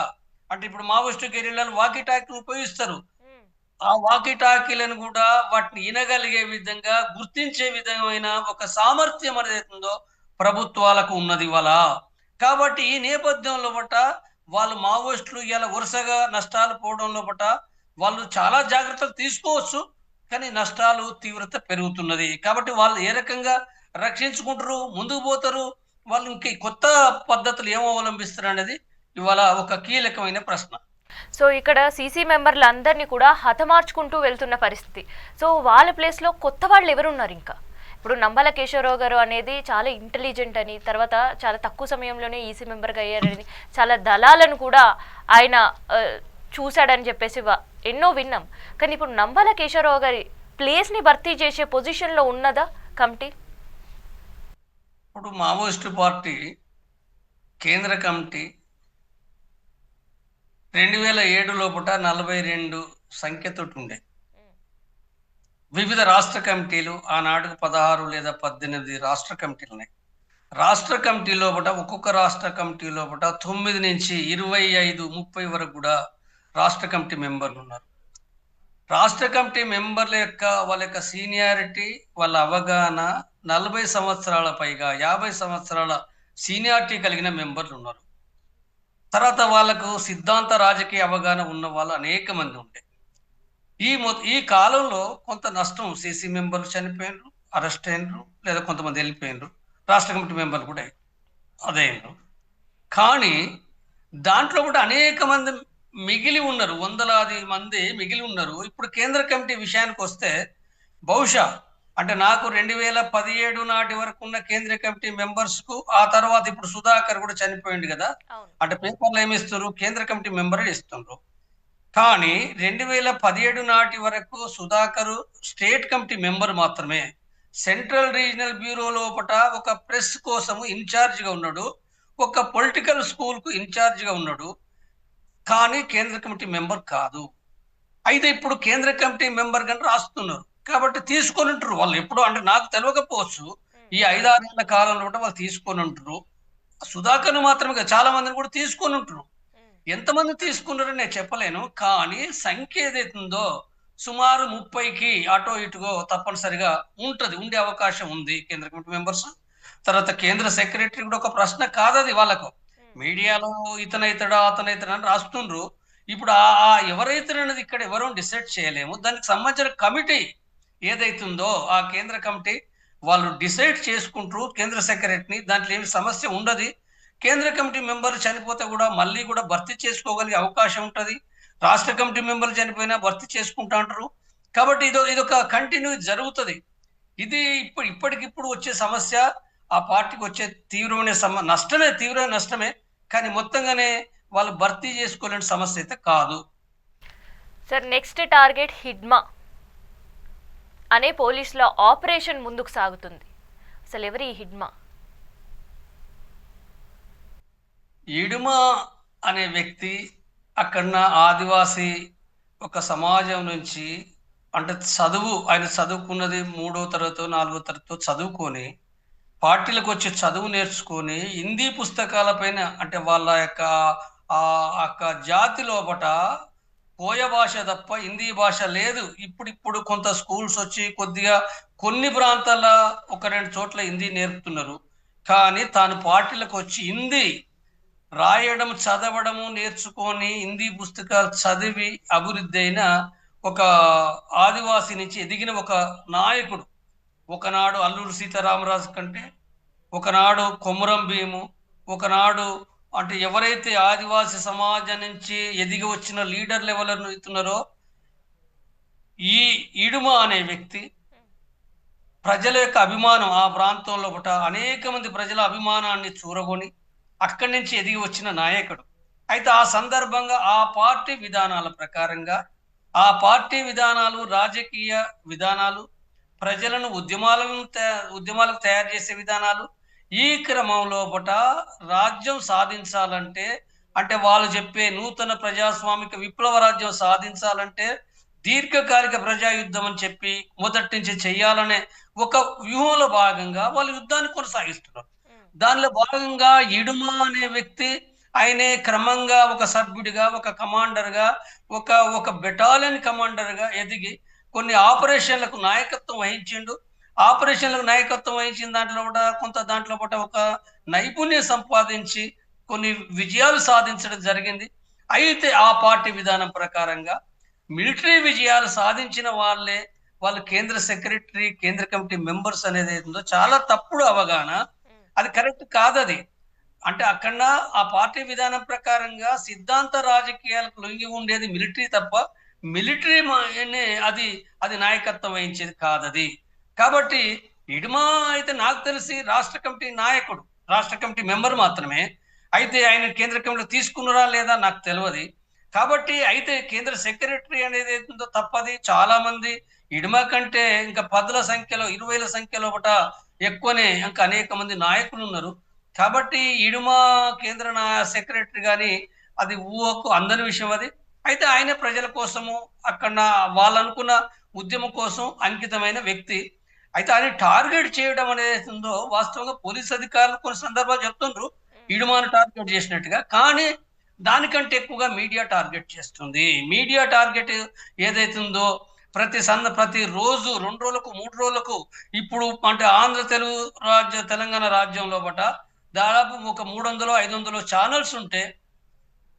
అంటే ఇప్పుడు మావోయిస్టు గెరిల్లాలు వాకీ టాకీలు ఉపయోగిస్తారు. హ్మ్. ఆ వాకీ టాకీలను గూడా వాటిని ఇనగలిగే విధంగా, గుర్తించే విధమైన ఒక సామర్థ్యం అనేదుందో ప్రభుత్వాలకు ఉన్నదివాళ. కాబట్టి ఈ నేపథ్యంలో వాళ్ళు మావోయిస్టులు ఇయాల వరుసగా నష్టాలు పోవడంలో వాళ్ళు చాలా జాగ్రత్తలు తీసుకోవచ్చు. కానీ నష్టాలు తీవ్రత పెరుగుతున్నది. కాబట్టి వాళ్ళు ఏ రకంగా రక్షించుకుంటరు, ముందుకు పోతరు, వాళ్ళు ఇంక ఈ కొత్త పద్ధతులు ఏం అవలంబిస్తారనేది ఇవాళ ఒక కీలకమైన ప్రశ్న. సో ఇక్కడ సీసీ మెంబర్లందరినీ కూడా హతమార్చుకుంటూ వెళ్తున్న పరిస్థితి. సో వాళ్ళ ప్లేస్‌లో కొత్త వాళ్ళు ఎవరున్నారు ఇంకా? ఇప్పుడు నంబాల కేశవరావు గారు అనేది చాలా ఇంటెలిజెంట్ అని, తర్వాత చాలా తక్కువ సమయంలోనే ఈసీ మెంబర్‌గా అయ్యారని, చాలా దళాలను కూడా ఆయన చూసాడని చెప్పేసి ఎన్నో విన్నాం. కానీ ఇప్పుడు నంబాల కేశవరావు గారి ప్లేస్‌ని భర్తీ చేసే పొజిషన్‌లో ఉన్నదా కమిటీ? ఇప్పుడు మావోయిస్టు పార్టీ కేంద్ర కమిటీ 2007 లోపట 42 సంఖ్యతోటుండే. వివిధ రాష్ట్ర కమిటీలు ఆనాడుకు 16 లేదా 18 రాష్ట్ర కమిటీలున్నాయి. రాష్ట్ర కమిటీ లోపట ఒక్కొక్క రాష్ట్ర కమిటీ లోపట 9 నుంచి 25, 30 వరకు గూడా రాష్ట్ర కమిటీ మెంబర్లున్నారు. రాష్ట్ర కమిటీ మెంబర్ల యొక్క వాళ్ళ యొక్క సీనియారిటీ, వాళ్ళ అవగాహన 40 సంవత్సరాల పైగా 50 సంవత్సరాల సీనియారిటీ కలిగిన మెంబర్లున్నారు. తర్వాత వాళ్ళకు సిద్ధాంత రాజకీయ అవగాహన ఉన్న వాళ్ళు అనేక మంది ఉండే. ఈ కాలంలో కొంత నష్టం సీసీ మెంబర్లు చనిపోయిండ్రు, అరెస్ట్ అయినరు, లేదా కొంతమంది వెళ్ళిపోయిండ్రు. రాష్ట్ర కమిటీ మెంబర్లు కూడా అదైనరు. కానీ దాంట్లో కూడా అనేక మంది మిగిలి ఉన్నారు. వందలాది మంది మిగిలి ఉన్నారు. ఇప్పుడు కేంద్ర కమిటీ విషయానికొస్తే బహుశా అంటే నాకు 2017 నాటి వరకు ఉన్న కేంద్ర కమిటీ మెంబర్స్‌కు ఆ తర్వాత ఇప్పుడు సుధాకర్ కూడా చనిపోయిండు గదా! అవును. అంటే పేపర్‌లో ఏమిస్తుర్రు కేంద్ర కమిటీ మెంబరే ఇస్తుండ్రు. కానీ 2017 నాటి వరకు సుధాకరు స్టేట్ కమిటీ మెంబర్ మాత్రమే. సెంట్రల్ రీజనల్ బ్యూరో లోపట ఒక ప్రెస్ కోసము ఇన్‌చార్జ్‌గా ఉన్నాడు. ఒక పొలిటికల్ స్కూల్‌కు ఇన్‌చార్జ్‌గా ఉన్నాడు. కానీ కేంద్ర కమిటీ మెంబర్ కాదు. అయితే ఇప్పుడు కేంద్ర కమిటీ మెంబర్ గాని రాస్తున్నారు. కాబట్టి తీసుకొనుంటరు. వాళ్ళు ఎప్పుడో అంటే నాకు తెలవకపోవచ్చు. హ్మ్. ఈ 5, 6 ఏళ్ల కాలంలో కూడా వాళ్ళు తీసుకొనుంటరు. సుధాకర్‌ని మాత్రమే కాదు చాలా మందిని కూడా తీసుకొనుంటరు. హ్మ్. ఎంతమంది తీసుకున్నారని నేను చెప్పలేను. కానీ సంఖ్య ఏదైతుందో సుమారు 30కి అటో ఇటుగో తప్పనిసరిగా ఉంటది. ఉండే అవకాశం ఉంది కేంద్ర కమిటీ మెంబర్స్. తర్వాత కేంద్ర సెక్రటరీ కూడా ఒక ప్రశ్న కాదది వాళ్ళకు. హ్మ్. మీడియాలో ఇతనైతడా, అతనైతడా అని రాస్తుండ్రు. ఇప్పుడు ఎవరైతేననేది ఇక్కడ ఎవరు డిసైడ్ చేయలేము. దానికి సంబంధించిన కమిటీ ఏదైతుందో ఆ కేంద్ర కమిటీ వాళ్ళు డిసైడ్ చేసుకుంటరు కేంద్ర సెక్రటరీని. దాంట్లో ఏమి సమస్య ఉండది. కేంద్ర కమిటీ మెంబర్లు చనిపోతే కూడా మళ్ళీ కూడా భర్తీ చేసుకోగలిగే అవకాశం ఉంటది. రాష్ట్ర కమిటీ మెంబర్లు చనిపోయినా భర్తీ చేసుకుంటా అంటారు. కాబట్టి ఇదొక కంటిన్యూ జరుగుతది. ఇది ఇప్పటికిప్పుడు వచ్చే సమస్య ఆ పార్టీకి వచ్చే తీవ్రమైన నష్టమే, తీవ్రమైన నష్టమే. కానీ మొత్తంగానే వాళ్ళు భర్తీ చేసుకోలేని సమస్య అయితే కాదు. సార్ నెక్స్ట్ టార్గెట్ హిడ్మా అనే పోలీసుల ఆపరేషన్ ముందుకు సాగుతుంది. అసలు ఎవరు ఈ హిడ్మా? ఇడుమ అనే వ్యక్తి అక్కడున్న ఆదివాసీ ఒక సమాజం నుంచి అంటే ఆయన చదువుకున్నది 3వ తరగతో, 4వ తరగతో చదువుకొని పార్టీలకు వచ్చి చదువు నేర్చుకొని హిందీ పుస్తకాల పైన అంటే వాళ్ళ యొక్క జాతి లోపట కోయ భాష తప్ప హిందీ భాష లేదు. ఇప్పుడిప్పుడు కొంత స్కూల్స్ వచ్చి కొద్దిగా కొన్ని ప్రాంతాల ఒక 2 చోట్ల హిందీ నేర్పుతున్నారు. కానీ తాను పార్టీలకొచ్చి హిందీ రాయడం, చదవడము నేర్చుకొని హిందీ పుస్తకాలు చదివి అభివృద్ధి అయిన ఒక ఆదివాసి నుంచి ఎదిగిన ఒక నాయకుడు. ఒకనాడు అల్లూరి సీతారామరాజు కంటే, ఒకనాడు కొమురం భీము, ఒకనాడు అంటే ఎవరైతే ఆదివాసి సమాజం నుంచి ఎదిగి వచ్చిన లీడర్లు ఎవరైతున్నారో ఈ ఇడుమ అనే వ్యక్తి ప్రజల యొక్క అభిమానం ఆ ప్రాంతంలో అనేక మంది ప్రజల అభిమానాన్ని చూరగొని అక్కడి నుంచి ఎదిగి వచ్చిన నాయకుడు. అయితే ఆ సందర్భంగా ఆ పార్టీ విధానాల ప్రకారంగా ఆ పార్టీ విధానాలు, రాజకీయ విధానాలు, ప్రజలను ఉద్యమాలకు తయారు చేసే విధానాలు, ఈ క్రమంలోపట రాజ్యం సాధించాలంటే, అంటే వాళ్ళు చెప్పే నూతన ప్రజాస్వామిక విప్లవ రాజ్యం సాధించాలంటే దీర్ఘకాలిక ప్రజాయుద్ధం అని చెప్పి మొదటి నుంచి చెయ్యాలనే ఒక వ్యూహంలో భాగంగా వాళ్ళు యుద్ధాన్ని కొనసాగిస్తున్నారు. ఉమ్, దానిలో భాగంగా ఇడుమ అనే వ్యక్తి ఆయనే క్రమంగా ఒక సభ్యుడిగా, ఒక కమాండర్‌గా, ఒక ఒక బెటాలియన్ కమాండర్‌గా ఎదిగి కొన్ని ఆపరేషన్‌లకు నాయకత్వం వహించిండు. ఆపరేషన్‌లకు నాయకత్వం వహించిన దాంట్లో కూడా దాంట్లో పూట ఒక నైపుణ్యం సంపాదించి కొన్ని విజయాలు సాధించడం జరిగింది. అయితే ఆ పార్టీ విధానం ప్రకారంగా మిలిటరీ విజయాలు సాధించిన వాళ్ళు కేంద్ర సెక్రటరీ, కేంద్ర కమిటీ మెంబర్స్ అనేదేందో చాలా తప్పుడు అవగాహన. ఉమ్, అది కరెక్ట్ కాదది. అంటే అక్కడ ఆ పార్టీ విధానం ప్రకారంగా సిద్ధాంత రాజకీయాలకు లొంగి ఉండేది మిలిటరీ తప్ప, మిలిటరీ అది అది నాయకత్వం వహించేది కాదది. కాబట్టి ఇడుమ అయితే నాకు తెలిసి రాష్ట్ర కమిటీ నాయకుడు. రాష్ట్ర కమిటీ మెంబర్ మాత్రమే. అయితే ఆయన కేంద్ర కమిటీలో తీసుకున్నారా లేదా నాకు తెలవది. కాబట్టి అయితే కేంద్ర సెక్రటరీ అనేది ఏతుందో తప్పది. చాలా మంది ఇడుమ కంటే ఇంకా పదుల సంఖ్యలో, 20ల సంఖ్యలో ఎక్కువనే ఇంకా అనేక మంది నాయకులున్నారు. కాబట్టి ఇడుమ కేంద్ర సెక్రటరీ గాని అది ఊహకు అందని విషయం అది. అయితే ఆయనే ప్రజల కోసము అక్కడ వాళ్ళనుకున్న ఉద్యమం కోసం అంకితమైన వ్యక్తి. అయితే ఆయన టార్గెట్ చేయడం అనేదుందో వాస్తవంగా పోలీస్ అధికారులు కొన్ని సందర్భాలు చెప్తుండ్రు. ఉమ్, ఇడుమను టార్గెట్ చేసినట్టుగా. కానీ దానికంటే ఎక్కువగా మీడియా టార్గెట్ చేస్తుంది. మీడియా టార్గెట్ ఏదైతుందో ప్రతి రోజు 2 రోజులకు, 3 రోజులకు ఇప్పుడు అంటే తెలుగు తెలంగాణ రాజ్యంలో దాదాపు ఒక 300, 500 ఛానెల్స్ ఉంటే,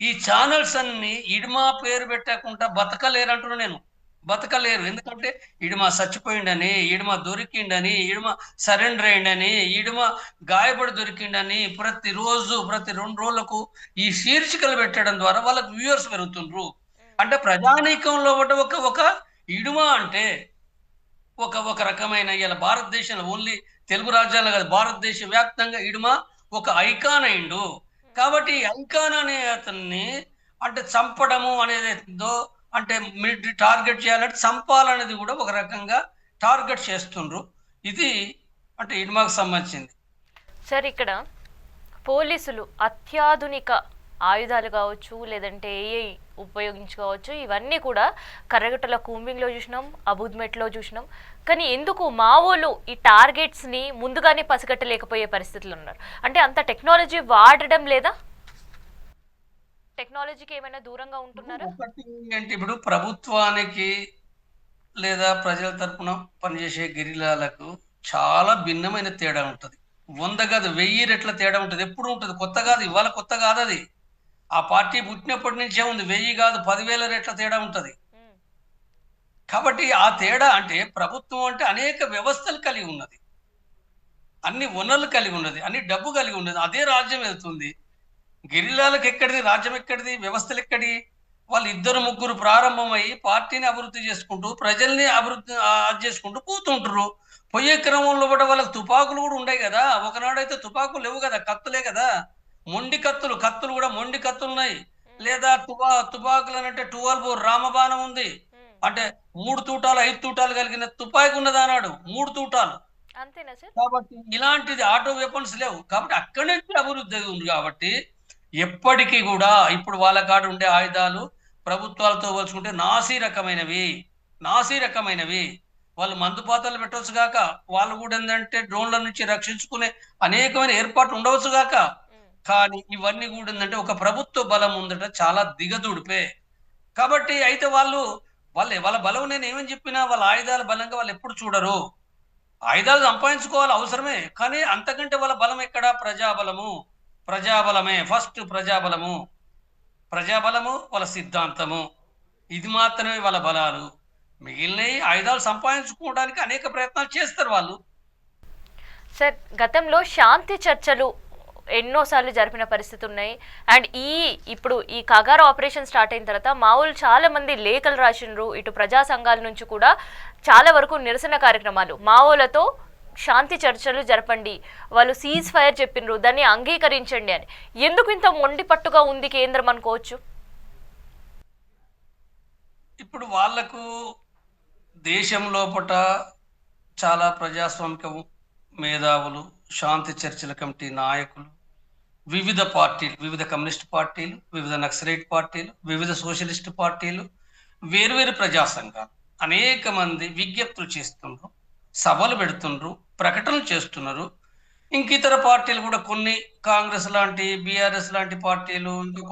ఈ ఛానెల్స్ అన్నీ ఇడుమ పేరు పెట్టకుండా బతకలేరంటున్నా నేను. బతకలేరు. ఎందుకంటే ఇడుమ సచ్చిపోయిండని, ఇడుమ దొరికిండని, ఇడుమ సరెండర్ అయిండని, ఇడుమ గాయపడి దొరికిండని ప్రతిరోజు, ప్రతి 2 రోజులకు ఈ శీర్షికలు పెట్టడం ద్వారా వాళ్ళకి వ్యూవర్స్ పెరుగుతుండ్రు. ఉమ్, అంటే ప్రజానీకంలో ఒక ఇడుమ అంటే ఒక రకమైన ఇయాల భారతదేశంలో ఓన్లీ తెలుగు రాజ్యాల్లో కాదు, భారతదేశ వ్యాప్తంగా ఇడుమ ఒక ఐకాన్ అయిండు. ఉమ్. కాబట్టి ఈ ఐకాన్ అనే అతన్ని అంటే చంపడము అనేదేందో అంటే మిలిటరీ టార్గెట్ చేయాలంటే చంపాలనేది కూడా ఒక రకంగా టార్గెట్ చేస్తుండ్రు. ఇది అంటే ఇడుమకు సంబంధించింది. సార్ ఇక్కడ పోలీసులు అత్యాధునిక ఆయుధాలు కావచ్చు, లేదంటే ఏఐ ఉపయోగించుకోవచ్చు, ఇవన్నీ కూడా కర్రగట్టల కూంబింగ్లో చూసినాం, అబుద్మెట్లో చూసినాం. కానీ ఎందుకు మావోలు ఈ టార్గెట్స్ని ముందుగానే పసిగట్టలేకపోయే పరిస్థితులు ఉన్నారు? అంటే అంత టెక్నాలజీ వాడడం లేదా? టెక్నాలజీకి ఏమైనా దూరంగా ఉంటున్నారా? ఒకటి అంటే ఇప్పుడు ప్రభుత్వానికి లేదా ప్రజల తరపున పనిచేసే గెరిల్లాలకు చాలా భిన్నమైన తేడా ఉంటది. 100 కాదు 1000 రెట్ల తేడా ఉంటది. ఎప్పుడు ఉంటది. కొత్త కాదు. ఇవాళ కొత్త కాదది. ఆ పార్టీ పుట్టినప్పటి నుంచే ఉంది. 1000 కాదు 10,000 రెట్ల తేడా ఉంటది. ఉమ్, కాబట్టి ఆ తేడా అంటే ప్రభుత్వం అంటే అనేక వ్యవస్థలు కలిగి ఉన్నది. అన్ని వనరులు కలిగి ఉన్నది. అన్ని డబ్బు కలిగి ఉన్నది. అదే రాజ్యం వెళ్తుంది. గెరిల్లాలకు ఎక్కడిది? రాజ్యం ఎక్కడిది? వ్యవస్థలు ఎక్కడి? వాళ్ళు ఇద్దరు ముగ్గురు ప్రారంభమై పార్టీని అభివృద్ధి చేసుకుంటూ, ప్రజల్ని అభివృద్ధి అది చేసుకుంటూ పోతుంటారు. పోయే క్రమంలో వాళ్ళకి తుపాకులు కూడా ఉండయి కదా! ఒకనాడైతే తుపాకులు లేవు కదా! కత్తులే కదా! మొండి కత్తులు. కత్తులు కూడా మొండి కత్తులున్నాయి. ఉమ్, లేదా తుపాకులు అనంటే 12 బోర్ రామబాణం ఉంది. ఉమ్. అంటే 3 తూటాలు, 5 తూటాలు కలిగిన తుపాకి ఉన్నదన్నాడు. 3 తూటాలు. అంతేనా సార్? కాబట్టి ఇలాంటిది ఆటో వెపన్స్ లేవు. కాబట్టి అక్కడి నుంచి అభివృద్ధి ఉంది కాబట్టి ఎప్పటికీ కూడా ఇప్పుడు వాళ్ళ కాడ ఉండే ఆయుధాలు ప్రభుత్వాలతో పోల్చుకుంటే నాసీ రకమైనవి. వాళ్ళు మందుపాతలు పెట్టొచ్చు గాక, వాళ్ళు కూడా ఏందంటే డ్రోన్ల నుంచి రక్షించుకునే అనేకమైన ఏర్పాట్లు ఉండవచ్చు గాక. ఉమ్, కానీ ఇవన్నీ కూడా ఏందంటే ఒక ప్రభుత్వ బలం ఉందట చాలా దిగదుడిపే. కాబట్టి అయితే వాళ్ళ బలం నేను ఏమని చెప్పినా వాళ్ళ ఆయుధాల బలంగా వాళ్ళు ఎప్పుడు చూడరు. ఆయుధాలు సంపాదించుకోవాలి అవసరమే. కానీ అంతకంటే వాళ్ళ బలం ఎక్కడ? ప్రజాబలము. ప్రజాబలమే. ఫస్ట్ ప్రజాబలము. ప్రజాబలము, వాళ్ళ సిద్ధాంతము. ఇది మాత్రమే వాళ్ళ బలాలు. మిగిలినవి ఆయుధాలు సంపాదించుకోవడానికి అనేక ప్రయత్నాలు చేస్తారు వాళ్ళు. సార్ గతంలో శాంతి చర్చలు ఎన్నోసార్లు జరిపిన పరిస్థితి ఉన్నాయి. అండ్ ఇప్పుడు ఈ కగారు ఆపరేషన్ స్టార్ట్ అయిన తర్వాత మావులు చాలా మంది లేఖలు రాసిండ్రు. ఇటు ప్రజా సంఘాల నుంచి కూడా చాలా వరకు నిరసన కార్యక్రమాలు, మావోలతో శాంతి చర్చలు జరపండి, వాళ్ళు సీజ్ ఫైర్ చెప్పినరు, దాన్ని అంగీకరించండి అని. ఎందుకు ఇంత మొండి పట్టుగా ఉంది కేంద్రం అనుకోవచ్చు? ఇప్పుడు వాళ్లకు దేశం లోపట చాలా ప్రజాస్వామిక మేధావులు, శాంతి చర్చల కమిటీ నాయకులు, వివిధ పార్టీలు, వివిధ కమ్యూనిస్ట్ పార్టీలు, వివిధ నక్సలైట్ పార్టీలు, వివిధ సోషలిస్ట్ పార్టీలు, వేరువేరు ప్రజా సంఘాలు అనేక మంది విజ్ఞప్తులు చేస్తుండ్రు, సభలు పెడుతుండ్రు, ప్రకటనలు చేస్తున్నారు. ఇంక ఇతర పార్టీలు కూడా కొన్ని, కాంగ్రెస్ లాంటి, బీఆర్ఎస్ లాంటి పార్టీలు, ఇంకా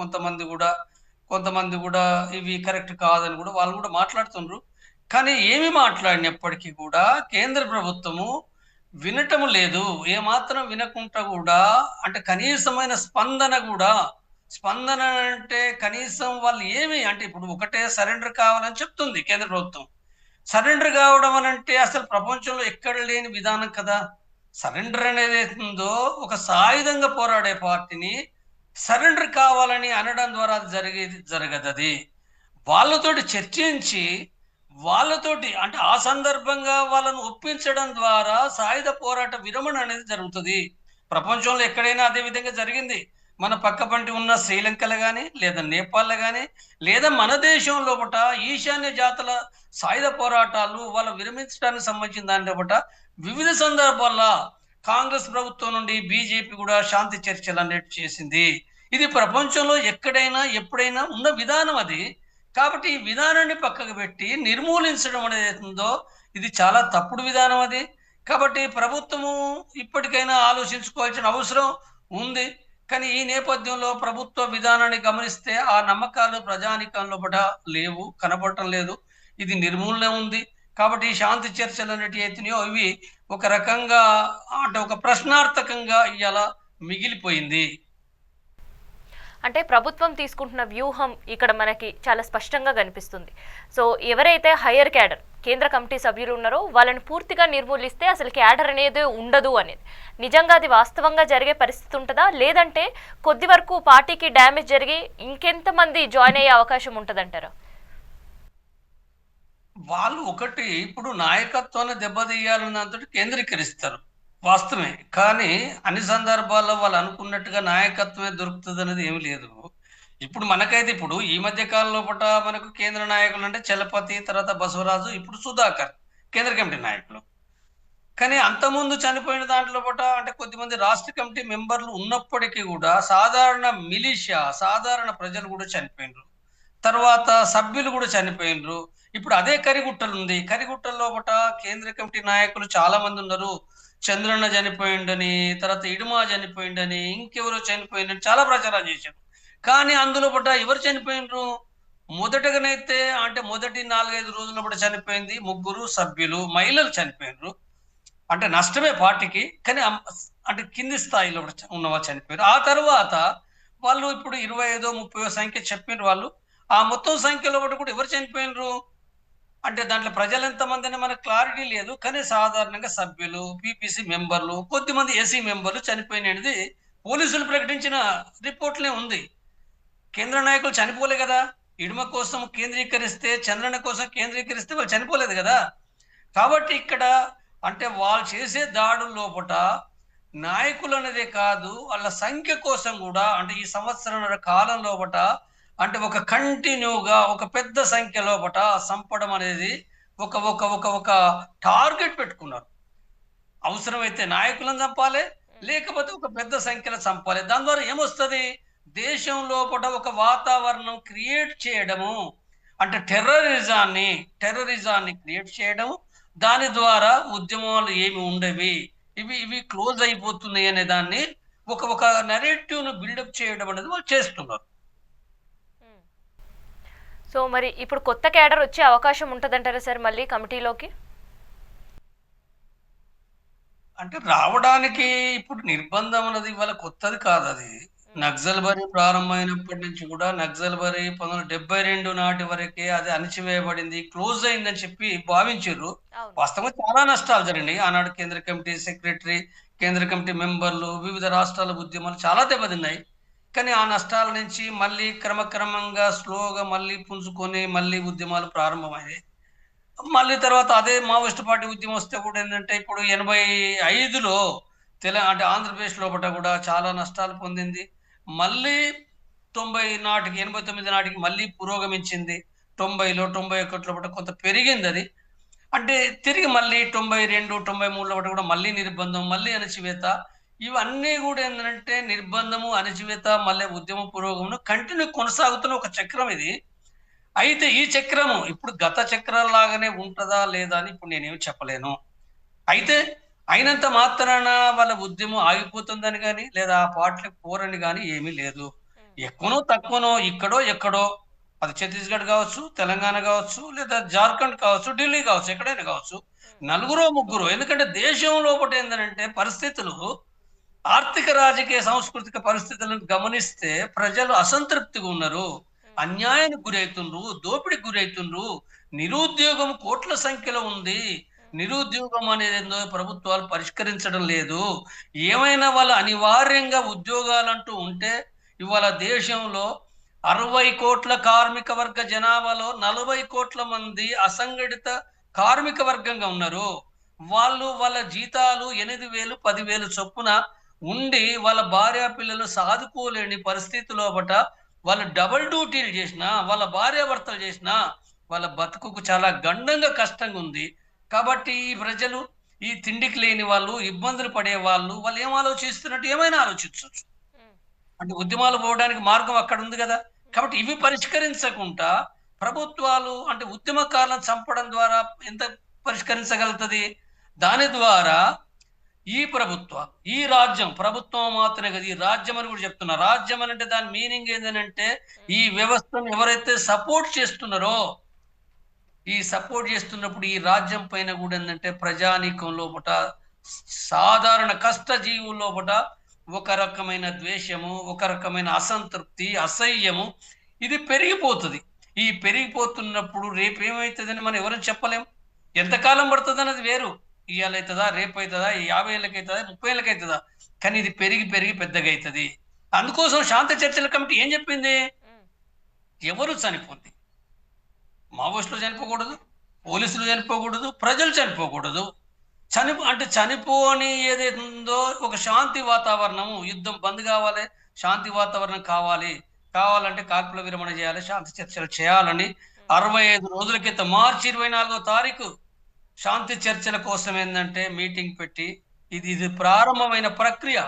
కొంతమంది కూడా ఇవి కరెక్ట్ కాదని కూడా వాళ్ళు కూడా మాట్లాడుతుండ్రు. కానీ ఏమి మాట్లాడినప్పటికీ కూడా కేంద్ర ప్రభుత్వము వినటము లేదు. ఏమాత్రం వినకుండా కూడా, అంటే కనీసమైన స్పందన అంటే కనీసం వాళ్ళు ఏమి అంటే ఇప్పుడు ఒకటే సరెండర్ కావాలని చెప్తుంది కేంద్ర ప్రభుత్వం. సరెండర్ కావడం అని అంటే అసలు ప్రపంచంలో ఎక్కడ లేని విధానం కదా. సరెండర్ అనేది ఉందో, ఒక సాయుధంగా పోరాడే పార్టీని సరెండర్ కావాలని అనడం ద్వారా అది జరగదు. అది వాళ్ళతోటి చర్చించి, వాళ్ళతోటి అంటే ఆ సందర్భంగా వాళ్ళను ఒప్పించడం ద్వారా సాయుధ పోరాట విరమణ అనేది జరుగుతుంది. ప్రపంచంలో ఎక్కడైనా అదే విధంగా జరిగింది. మన పక్క పంటి ఉన్న శ్రీలంకలో కానీ, లేదా నేపాల్లో కానీ, లేదా మన దేశం లోపట ఈశాన్య జాతుల సాయుధ పోరాటాలు వాళ్ళ విరమించడానికి సంబంధించిన దాని లోపట వివిధ సందర్భాల్లో కాంగ్రెస్ ప్రభుత్వం నుండి బీజేపీ కూడా శాంతి చర్చలు అనేవి చేసింది. ఇది ప్రపంచంలో ఎక్కడైనా ఎప్పుడైనా ఉన్న విధానం అది. కాబట్టి ఈ విధానాన్ని పక్కకు పెట్టి నిర్మూలించడం అనేది ఉందో, ఇది చాలా తప్పుడు విధానం అది. కాబట్టి ప్రభుత్వము ఇప్పటికైనా ఆలోచించుకోవాల్సిన అవసరం ఉంది. కానీ ఈ నేపథ్యంలో ప్రభుత్వ విధానాన్ని గమనిస్తే ఆ నమ్మకాలు ప్రజానికం లోపట లేవు, కనపడటం లేదు. ఇది నిర్మూలన ఉంది. కాబట్టి ఈ శాంతి చర్చలు అనేటివి అయితేనేయో ఇవి ఒక రకంగా అంటే ఒక ప్రశ్నార్థకంగా ఇవాళ మిగిలిపోయింది. అంటే ప్రభుత్వం తీసుకుంటున్న వ్యూహం ఇక్కడ మనకి చాలా స్పష్టంగా కనిపిస్తుంది. సో ఎవరైతే హయ్యర్ క్యాడర్ కేంద్ర కమిటీ సభ్యులు ఉన్నారో వాళ్ళని పూర్తిగా నిర్మూలిస్తే అసలు క్యాడర్ అనేది ఉండదు అనేది నిజంగా అది వాస్తవంగా జరిగే పరిస్థితి ఉంటుందా, లేదంటే కొద్ది వరకు పార్టీకి డ్యామేజ్ జరిగి ఇంకెంతమంది జాయిన్ అయ్యే అవకాశం ఉంటుందంటారా? వాళ్ళు ఒకటి ఇప్పుడు నాయకత్వాన్ని దెబ్బతీయాలన్న దాంతో కేంద్రీకరిస్తారు, వాస్తవమే. కానీ అన్ని సందర్భాల్లో వాళ్ళు అనుకున్నట్టుగా నాయకత్వమే దొరుకుతుంది అనేది ఏమి లేదు. ఇప్పుడు మనకైతే ఇప్పుడు ఈ మధ్య కాలంలో పూట మనకు కేంద్ర నాయకులు అంటే చలపతి, తర్వాత బసవరాజు, ఇప్పుడు సుధాకర్ కేంద్ర కమిటీ నాయకులు. కానీ అంతకుముందు చనిపోయిన దాంట్లో పూట అంటే కొద్దిమంది రాష్ట్ర కమిటీ మెంబర్లు ఉన్నప్పటికీ కూడా సాధారణ మిలిషియా, సాధారణ ప్రజలు కూడా చనిపోయినరు. తర్వాత సభ్యులు కూడా చనిపోయినరు. ఇప్పుడు అదే కరిగుట్టలు ఉంది. కరిగుట్టల్లో పూట కేంద్ర కమిటీ నాయకులు చాలా మంది ఉన్నారు. చంద్రన్న చనిపోయిండని, తర్వాత ఇడుమా చనిపోయిండని, ఇంకెవరో చనిపోయిందని చాలా ప్రచారాలు చేశారు. కానీ అందులో పూట ఎవరు చనిపోయినరు? మొదటగానైతే అంటే మొదటి 4-5 రోజుల పూట చనిపోయింది 3 సభ్యులు, మహిళలు చనిపోయినరు. అంటే నష్టమే పార్టీకి. కానీ అంటే కింది స్థాయిలో ఉన్నవాళ్ళు చనిపోయారు. ఆ తర్వాత వాళ్ళు ఇప్పుడు 25-30 సంఖ్య చెప్పిన వాళ్ళు. ఆ మొత్తం సంఖ్యలో కూడా ఎవరు చనిపోయినరు అంటే దాంట్లో ప్రజలు ఎంతమంది అని మనకు క్లారిటీ లేదు. కానీ సాధారణంగా సభ్యులు, పీపీసీ మెంబర్లు, కొద్దిమంది ఏసీ మెంబర్లు చనిపోయినది పోలీసులు ప్రకటించిన రిపోర్ట్లే ఉంది. కేంద్ర నాయకులు చనిపోలే కదా. ఇడుమ కోసం కేంద్రీకరిస్తే, చంద్రన్న కోసం కేంద్రీకరిస్తే వాళ్ళు చనిపోలేదు కదా. కాబట్టి ఇక్కడ అంటే వాళ్ళు చేసే దాడుల లోపట నాయకులు అనేదే కాదు, వాళ్ళ సంఖ్య కోసం కూడా అంటే ఈ సంవత్సరంన్నర కాలం లోపట అంటే ఒక కంటిన్యూగా ఒక పెద్ద సంఖ్య లోపట చంపడం అనేది ఒక ఒక ఒక ఒక టార్గెట్ పెట్టుకున్నారు. అవసరమైతే నాయకులను చంపాలి, లేకపోతే ఒక పెద్ద సంఖ్యలో చంపాలి. దాని ద్వారా ఏమొస్తుంది? దేశం లోపల ఒక వాతావరణం క్రియేట్ చేయడము, అంటే టెర్రరిజాన్ని క్రియేట్ చేయడము. దాని ద్వారా ఉద్యమాలు ఏమి ఉండవి, ఇవి క్లోజ్ అయిపోతున్నాయి అనే దాన్ని ఒక నెరేటివ్ను బిల్డప్ చేయడం అనేది వాళ్ళు చేస్తున్నారు. సో మరి ఇప్పుడు కొత్త క్యాడర్ వచ్చే అవకాశం ఉంటుందంటారా సార్ మళ్ళీ కమిటీలోకి? అంటే రావడానికి ఇప్పుడు నిర్బంధం అన్నది ఇవాళ కొత్తది కాదు అది. ఉమ్, నక్సల్బరీ ప్రారంభమైనప్పటి నుంచి కూడా నక్సల్బరీ 1972 నాటి వరకే అది అణచివేయబడింది, క్లోజ్ అయిందని చెప్పి భావించిర్రు. అవును. వాస్తవంగా చాలా నష్టాలు జరిగినాయి. ఆనాడు కేంద్ర కమిటీ సెక్రటరీ, కేంద్ర కమిటీ మెంబర్లు, వివిధ రాష్ట్రాల ఉద్యమాలు చాలా దెబ్బతిన్నాయి. కానీ ఆ నష్టాల నుంచి మళ్ళీ క్రమక్రమంగా స్లోగా మళ్ళీ పుంజుకొని మళ్ళీ ఉద్యమాలు ప్రారంభమయ్యాయి. మళ్ళీ తర్వాత అదే మావోయిస్ట్ పార్టీ ఉద్యమం వస్తే కూడా ఏంటంటే ఇప్పుడు 85లో అంటే ఆంధ్రప్రదేశ్ లోపల కూడా చాలా నష్టాలు పొందింది. మళ్ళీ 90 నాటికి 89 నాటికి మళ్ళీ పురోగమించింది. 90లో 91 లోపల కొంత పెరిగిందది. అంటే తిరిగి మళ్ళీ 92, 93 లోపట కూడా మళ్ళీ నిర్బంధం, మళ్ళీ అణచివేత. ఇవన్నీ కూడా ఏంటంటే నిర్బంధము, అణచివేత, మళ్ళీ ఉద్యమ పురోగమనం కంటిన్యూ కొనసాగుతున్న ఒక చక్రం ఇది. అయితే ఈ చక్రము ఇప్పుడు గత చక్రాల్లాగానే ఉంటదా? లేదా? అని ఇప్పుడు నేనేమి చెప్పలేను. అయితే అయినంత మాత్రాన వాళ్ళ ఉద్యమం ఆగిపోతుందని గాని, లేదా ఆ పార్టీలకు పోరని గాని ఏమీ లేదు. ఉమ్, ఎక్కువనో, తక్కువనో, ఇక్కడో, ఎక్కడో అది ఛత్తీస్‌గఢ్ గావచ్చు, తెలంగాణ గావచ్చు, లేదా జార్ఖండ్ కావచ్చు, ఢిల్లీ కావచ్చు, ఎక్కడైనా కావచ్చు. ఉమ్, నలుగురో, ముగ్గురో ఎందుకంటే దేశం లోపట ఏందనంటే పరిస్థితులు ఆర్థిక, రాజకీయ, సాంస్కృతిక పరిస్థితులను గమనిస్తే ప్రజలు అసంతృప్తిగా ఉన్నారు. ఉమ్, అన్యాయానికి గురైతుండ్రు, దోపిడీకి గురైతుండ్రు. నిరుద్యోగం కోట్ల సంఖ్యలో ఉంది. ఉమ్, నిరుద్యోగం అనేదేందో ప్రభుత్వాలు పరిష్కరించడం లేదు. ఏమైనా వాళ్ళు అనివార్యంగా ఉద్యోగాలంటూ ఉంటే ఇవాళ దేశంలో 60 కోట్ల కార్మిక వర్గ జనాభాలో 40 కోట్ల మంది అసంఘటిత కార్మిక వర్గంగా ఉన్నారు. వాళ్ళు వాళ్ళ జీతాలు 8,000, 10,000 చొప్పున ఉండి వాళ్ళ భార్య పిల్లలు సాదుకోలేని పరిస్థితి లోపట వాళ్ళు డబుల్ డ్యూటీలు చేసినా, వాళ్ళ భార్యాభర్తలు చేసినా వాళ్ళ బతుకుకు చాలా గండంగా కష్టంగా ఉంది. కాబట్టి ఈ ప్రజలు, ఈ తిండికి లేని వాళ్ళు, ఇబ్బందులు పడే వాళ్ళు ఏం ఆలోచిస్తున్నట్టు ఏమైనా ఆలోచించొచ్చు. ఉమ్, అంటే ఉద్యమాలు పోవడానికి మార్గం అక్కడ ఉంది కదా! ఉమ్, కాబట్టి ఇవి పరిష్కరించకుండా ప్రభుత్వాలు అంటే ఉద్యమకారులను చంపడం ద్వారా ఎంత పరిష్కరించగలుగుతది? దాని ద్వారా ఈ ప్రభుత్వం, ఈ రాజ్యం, ప్రభుత్వం మాత్రమే కాదు, ఈ రాజ్యం అని కూడా చెప్తున్నా. రాజ్యం అనంటే దాని మీనింగ్ ఏందనంటే ఉమ్, ఈ వ్యవస్థను ఎవరైతే సపోర్ట్ చేస్తున్నారో, ఈ సపోర్ట్ చేస్తున్నప్పుడు ఈ రాజ్యం పైన కూడా ఏందంటే ప్రజానీకం లోపట, సాధారణ కష్టజీవుల లోపట ఒక రకమైన ద్వేషము, ఒక రకమైన అసంతృప్తి, అసహ్యము ఇది పెరిగిపోతది. ఈ పెరిగిపోతున్నప్పుడు రేపేమైతదని మనం ఎవరం చెప్పలేం. ఎంతకాలం పడతదన్నది వేరు. ఇయాలైతదా? రేపైతదా? 50 ఏళ్ళకైతదా? 30 ఏళ్ళకైతదా? కానీ ఇది పెరిగి పెరిగి పెద్దగైతది. అందుకోసం శాంతి చర్చల కమిటీ ఏం చెప్పింది? ఉమ్, ఎవరు చనిపోద్ది. మావోయిస్టులు చనిపోకూడదు, పోలీసులు చనిపోకూడదు, ప్రజలు చనిపోకూడదు. అంటే చనిపోని ఏదైతే ఉందో ఒక శాంతి వాతావరణము, యుద్ధం బంద్ కావాలి, శాంతి వాతావరణం కావాలి. కావాలంటే కాల్పుల విరమణ చేయాలి, శాంతి చర్చలు చేయాలని ఉమ్, 65 రోజుల క్రితం మార్చి 24వ తారీఖు శాంతి చర్చల కోసం ఏందంటే మీటింగ్ పెట్టి ఇది ఇది ప్రారంభమైన ప్రక్రియ.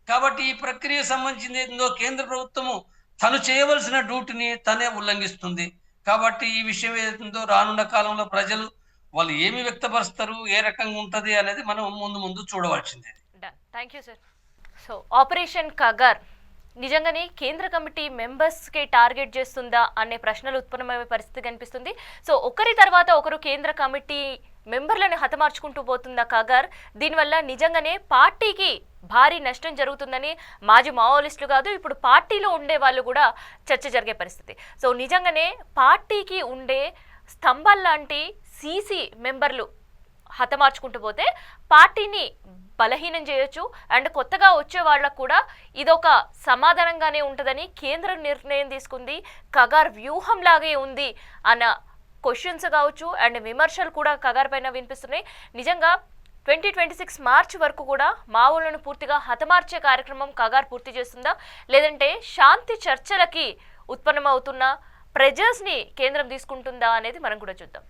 కాబట్టి ఈ ప్రక్రియ సంబంధించింది ఏందో కేంద్ర ప్రభుత్వము తను చేయవలసిన డ్యూటీని తనే ఉల్లంఘిస్తుంది. కాబట్టి ఈ విషయం ఏదైతుందో రానున్న కాలంలో ప్రజలు వాళ్ళు ఏమి వ్యక్తపరుస్తారు, ఏ రకంగా ఉంటది అనేది మనం ముందు ముందు చూడవలసిందే. Done. Thank you sir. So operation Kagar నిజంగానే కేంద్ర కమిటీ మెంబర్స్కి టార్గెట్ చేస్తుందా అనే ప్రశ్నలు ఉత్పన్నమయ్యే పరిస్థితి కనిపిస్తుంది. సో ఒకరి తర్వాత ఒకరు కేంద్ర కమిటీ మెంబర్లను హతమార్చుకుంటూ పోతుందా కగార్? దీనివల్ల నిజంగానే పార్టీకి భారీ నష్టం జరుగుతుందని మాజీ మావోయిస్టులు కాదు, ఇప్పుడు పార్టీలో ఉండే వాళ్ళు కూడా చర్చ జరిగే పరిస్థితి. సో నిజంగానే పార్టీకి ఉండే స్తంభాల్లాంటి సీసీ మెంబర్లు హతమార్చుకుంటూ పోతే పార్టీని బలహీనం చేయొచ్చు. అండ్ కొత్తగా వచ్చే వాళ్ళకు కూడా ఇదొక సమాధానంగానే ఉంటుందని కేంద్రం నిర్ణయం తీసుకుంది. కగార్ వ్యూహం లాగే ఉంది అన్న క్వశ్చన్స్ కావచ్చు అండ్ విమర్శలు కూడా కగార్ పైన వినిపిస్తున్నాయి. నిజంగా 2026 మార్చి వరకు కూడా మావోలను పూర్తిగా హతమార్చే కార్యక్రమం కగార్ పూర్తి చేస్తుందా, లేదంటే శాంతి చర్చలకి ఉత్పన్నమవుతున్న ప్రెజర్స్ని కేంద్రం తీసుకుంటుందా అనేది మనం కూడా చూద్దాం.